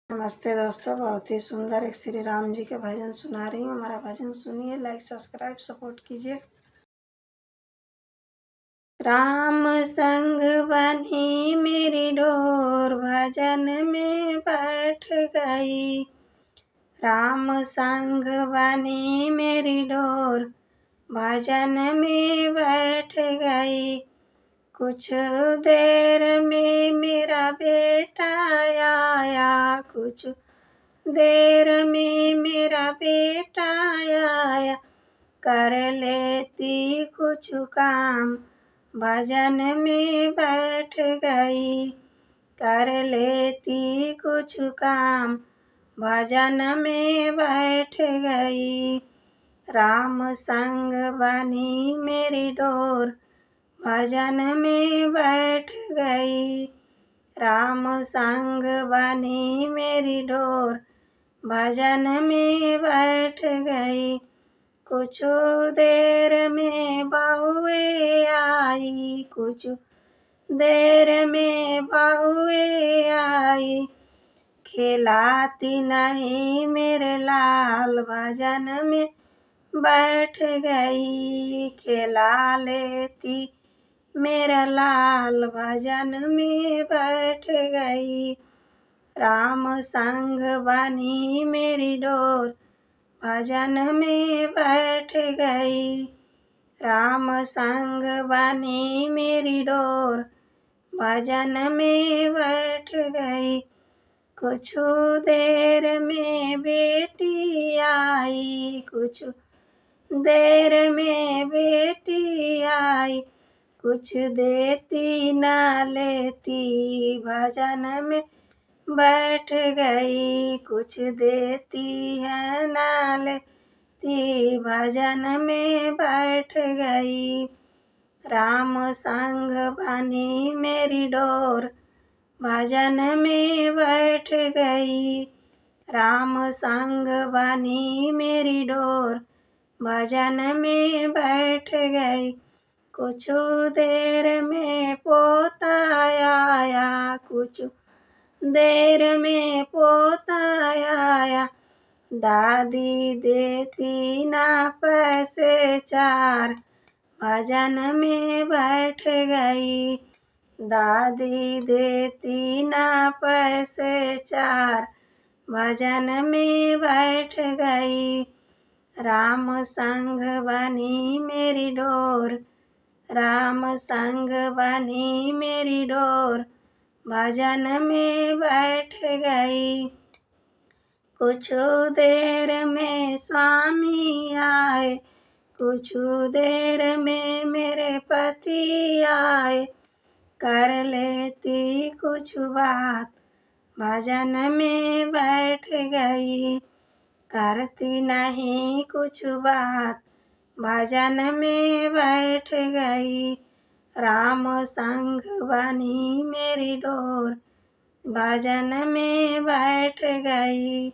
नमस्ते दोस्तों, बहुत ही सुंदर एक श्री राम जी के भजन सुना रही हूँ। हमारा भजन सुनिए, लाइक सब्सक्राइब सपोर्ट कीजिए। राम संग बनी मेरी डोर, भजन में बैठ गई। राम संग बनी मेरी डोर, भजन में बैठ गई। कुछ देर में मेरा बेटा आया, कुछ देर में मेरा बेटा आया। कर लेती कुछ काम, भजन में बैठ गई। कर लेती कुछ काम, भजन में बैठ गई। राम संग बनी मेरी डोर, भजन में बैठ गई। राम संग बनी मेरी डोर, भजन में बैठ गई। कुछ देर में बहुए आई, कुछ देर में बहुए आई। खिलाती नहीं मेरे लाल, भजन में बैठ गई। खिला लेती मेरा लाल, भजन में बैठ गई। राम संग बनी मेरी डोर, भजन में बैठ गई। राम संग बनी मेरी डोर, भजन में बैठ गई। कुछ देर में बेटी आई, कुछ देर में बेटी आई। कुछ देती ना लेती, भजन में बैठ गई। कुछ देती है ना लेती, भजन में बैठ गई। राम संग बनी मेरी डोर, भजन में बैठ गई। राम संग बनी मेरी डोर, भजन में बैठ गई। कुछ देर में पोता आया, कुछ देर में पोता आया। दादी देती ना पैसे चार, भजन में बैठ गई। दादी देती ना पैसे चार, भजन में बैठ गई। राम संग बनी मेरी डोर, राम संग बनी मेरी डोर, भजन में बैठ गई। कुछ देर में स्वामी आए, कुछ देर में मेरे पति आए। कर लेती कुछ बात, भजन में बैठ गई। करती नहीं कुछ बात, भजन में बैठ गई। राम संग बनी मेरी डोर, भजन में बैठ गई।